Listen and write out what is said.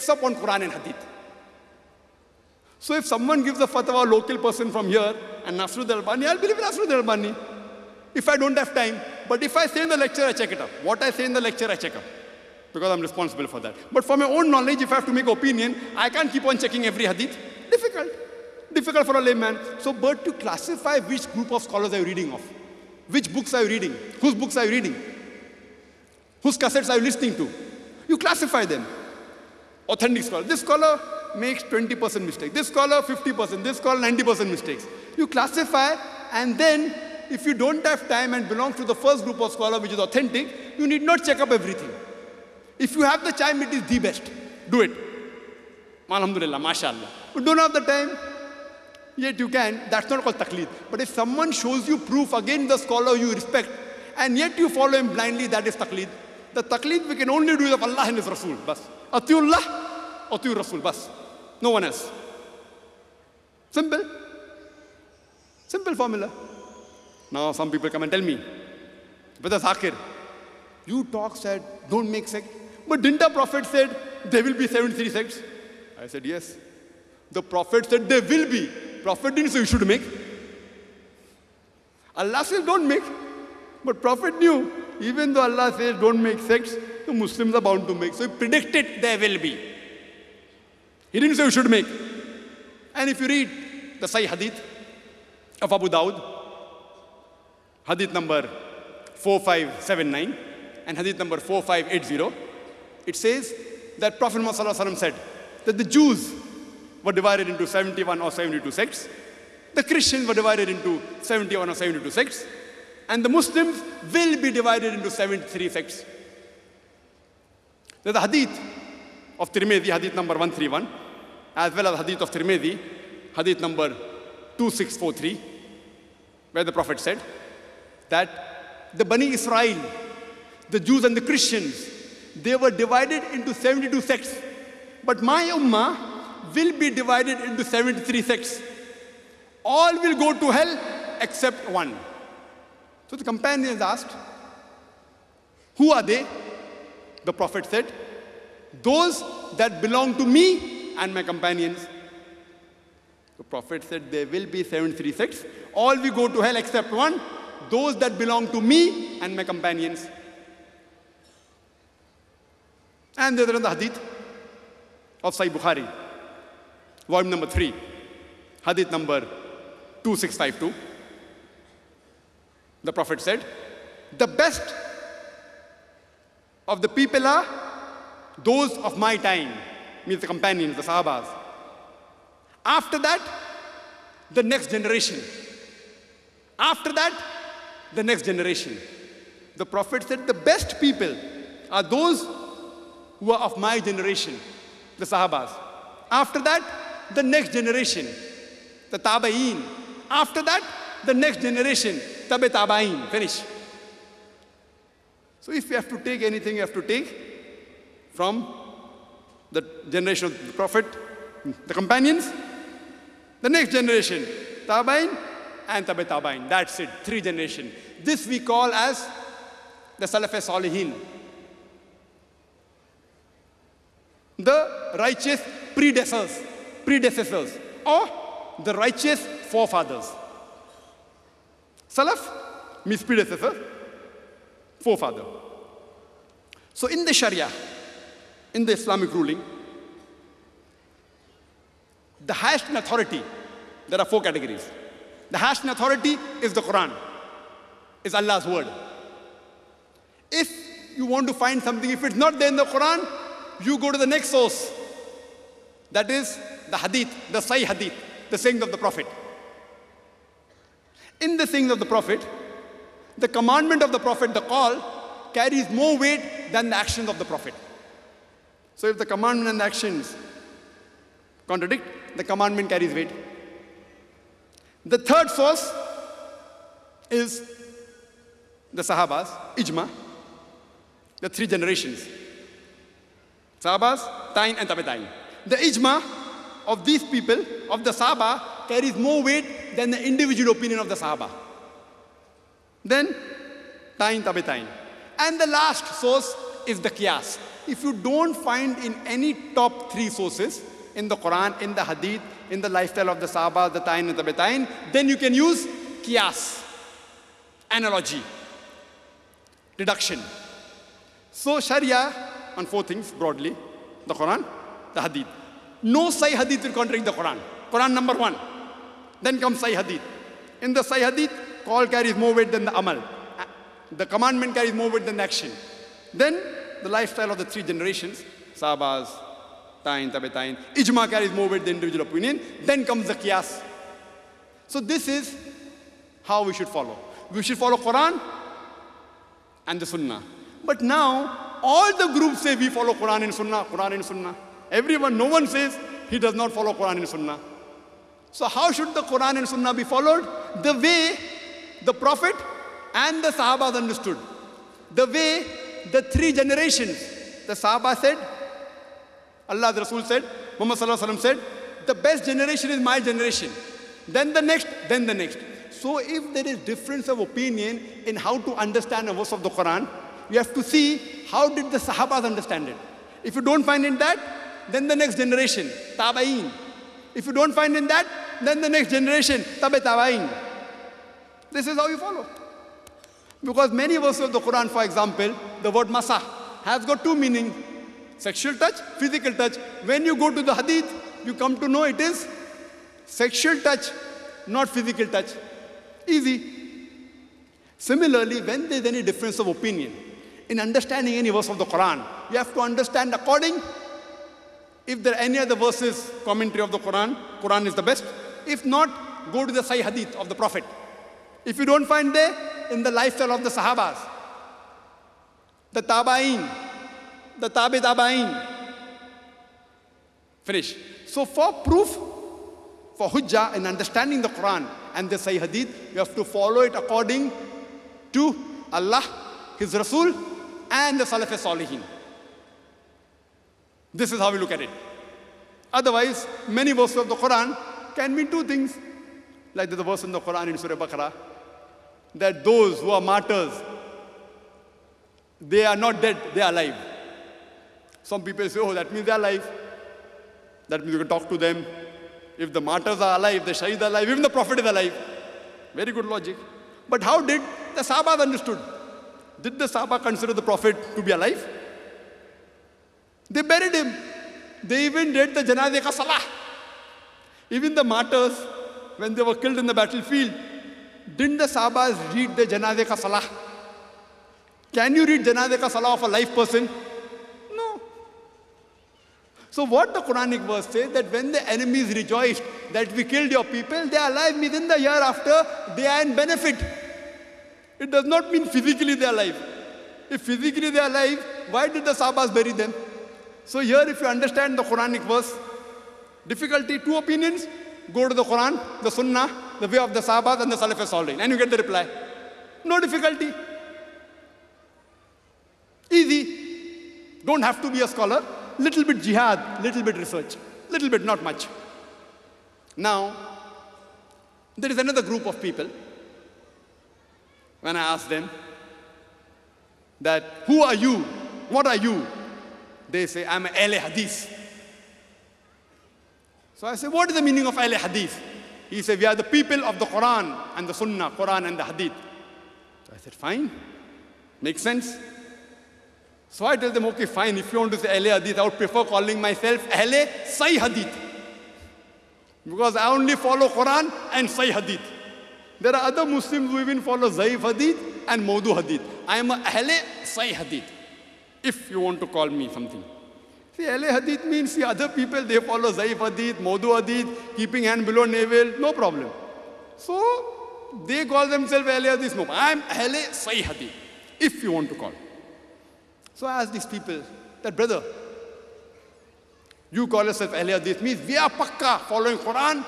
checks up on Quran and Hadith. So if someone gives a fatwa, a local person from here, and Nasruddin Albani, I'll believe in Nasruddin Albani if I don't have time. But if I say in the lecture, I check it up. What I say in the lecture, I check up, because I'm responsible for that. But for my own knowledge, if I have to make opinion, I can't keep on checking every hadith. Difficult for a layman. So, but to classify which group of scholars are you reading of, which books are you reading, whose books are you reading, whose cassettes are you listening to, you classify them. Authentic scholar. This scholar makes 20% mistake. This scholar 50%. This scholar 90% mistakes. You classify, and then if you don't have time and belong to the first group of scholar, which is authentic, you need not check up everything. If you have the time, it is the best. Do it. Alhamdulillah, mashallah. But don't have the time, yet you can. That's not called taqleed. But if someone shows you proof against the scholar you respect, and yet you follow him blindly, that is taqleed. The taqleed we can only do of Allah and His Rasul. Bas. Atiullah, atiur Rasul. Bas. No one else. Simple. Simple formula. Now some people come and tell me, Brother Zakir, you talk said, don't make sect. But didn't the Prophet said, there will be 73 sects? I said, yes. The Prophet said, there will be. Prophet didn't say you should make. Allah says, don't make. But Prophet knew, even though Allah says, don't make sects, the Muslims are bound to make. So he predicted there will be. He didn't say you should make. And if you read the Sahih Hadith of Abu Dawud, Hadith number 4579 and Hadith number 4580, it says that Prophet Muhammad ﷺ said that the Jews were divided into 71 or 72 sects, the Christians were divided into 71 or 72 sects, and the Muslims will be divided into 73 sects. There's a Hadith of Tirmidhi, Hadith number 131, as well as Hadith of Tirmidhi, Hadith number 2643, where the Prophet said that the Bani Israel, the Jews and the Christians, they were divided into 72 sects. But my ummah will be divided into 73 sects. All will go to hell except one. So the companions asked, who are they? The Prophet said, those that belong to me and my companions. The Prophet said, there will be 73 sects. All will go to hell except one. Those that belong to me and my companions. And there's another hadith of Sahih Bukhari, volume number 3, hadith number 2652. The Prophet said, the best of the people are those of my time, means the companions, the Sahabas. After that, the next generation. After that, the next generation. The Prophet said, the best people are those who are of my generation, the Sahabas. After that, the next generation, the Tabaeen. After that, the next generation, Tabe Tabaeen. Finish. So if you have to take anything, you have to take from the generation of the Prophet, the companions, the next generation, Tabaeen and Tabe Tabaeen. That's it, 3 generations. This we call as the Salaf-e-Salihin, the righteous predecessors, or the righteous forefathers. Salaf means predecessor, forefather. So in the Sharia, in the Islamic ruling, the highest in authority, there are 4 categories. The highest in authority is the Quran, is Allah's word. If you want to find something, if it's not there in the Quran, you go to the next source. That is the hadith, the Sahih hadith, the sayings of the Prophet. In the sayings of the Prophet, the commandment of the Prophet, the call, carries more weight than the actions of the Prophet. So if the commandment and the actions contradict, the commandment carries weight. The third source is the Sahabas, Ijma, the 3 generations. Sahabas, Tain and Tabi'in. The Ijma of these people, of the Sahaba, carries more weight than the individual opinion of the Sahaba. Then, Tain, Tabi'in. And the last source is the qiyas. If you don't find in any top 3 sources, in the Quran, in the Hadith, in the lifestyle of the Sahaba, the Tabi'in and the Tabi'in, then you can use qiyas, analogy, deduction. So Sharia on 4 things broadly: the Quran, the Hadith. No Sahih Hadith will contradict the Quran. Quran number 1. Then comes Sahih Hadith. In the Sahih Hadith, call carries more weight than the amal. The commandment carries more weight than the action. Then the lifestyle of the 3 generations, Sahabas, Tabi'in, Tabi'in, Ijma carries more weight than individual opinion. Then comes the qiyas. So this is how we should follow. We should follow Quran and the Sunnah. But now, all the groups say we follow Quran and Sunnah, Quran and Sunnah. Everyone, no one says he does not follow Quran and Sunnah. So how should the Quran and Sunnah be followed? The way the Prophet and the Sahabas understood. The way the 3 generations, the Sahaba said, Allah, the Rasul said, Muhammad Sallallahu Alaihi Wasallam said, the best generation is my generation. Then the next, then the next. So if there is difference of opinion in how to understand a verse of the Quran, you have to see how did the Sahabas understand it. If you don't find in that, then the next generation, Tabi'in. If you don't find in that, then the next generation, Tabi'in. This is how you follow. Because many verses of the Quran, for example, the word masa has got 2 meanings. Sexual touch, physical touch. When you go to the Hadith, you come to know it is sexual touch, not physical touch. Easy. Similarly, when there is any difference of opinion in understanding any verse of the Quran, you have to understand according. If there are any other verses, commentary of the Quran, Quran is the best. If not, go to the Sahih Hadith of the Prophet. If you don't find there, in the lifestyle of the Sahabas, the Tabi'in, the Tabi'in. Finish. So for proof, for hujjah in understanding the Quran and the Sahih Hadith, you have to follow it according to Allah, His Rasul, and the Salaf Salihin. This is how we look at it. Otherwise, many verses of the Quran can mean 2 things. Like the verse in the Quran in Surah Baqarah, that those who are martyrs, they are not dead, they are alive. Some people say, oh, that means they are alive. That means you can talk to them. If the martyrs are alive, the shaheed are alive, even the Prophet is alive. Very good logic. But how did the Sahaba understood? Did the Sahaba consider the Prophet to be alive? They buried him. They even did the Janazeh ka Salah. Even the martyrs, when they were killed in the battlefield, didn't the Sahabas read the Janazeh ka Salah? Can you read Janazeh ka Salah of a live person? No. So what the Quranic verse says, that when the enemies rejoiced that we killed your people, they are alive within the year after, they are in benefit. It does not mean physically they are alive. If physically they are alive, why did the Sahabas bury them? So here, if you understand the Quranic verse, difficulty, 2 opinions, go to the Quran, the Sunnah, the way of the Sahabas and the Salaf Salihin, and you get the reply. No difficulty. Easy. Don't have to be a scholar. Little bit jihad, little bit research. Little bit, not much. Now, there is another group of people. When I ask them that, who are you? What are you? They say, I'm Ahle Hadith. So I say, what is the meaning of Ahle Hadith? He said, we are the people of the Quran and the Sunnah, Quran and the Hadith. So I said, fine. Makes sense. So I tell them, okay, fine. If you want to say Ahle Hadith, I would prefer calling myself Ahle Sahih Hadith. Because I only follow Quran and Sahih Hadith. There are other Muslims who even follow Zaif Hadith and Mawdu Hadith. I am a Ahle Sahih Hadith. If you want to call me something. See, Ahle Hadith means, see, other people, they follow Zaif Hadith, Mawdu Hadith, keeping hand below navel, no problem. So, they call themselves Ahle Hadith. No, I am Ahle Sahih Hadith, if you want to call. So I ask these people, that brother, you call yourself Ahle Hadith, means we are pakka following Quran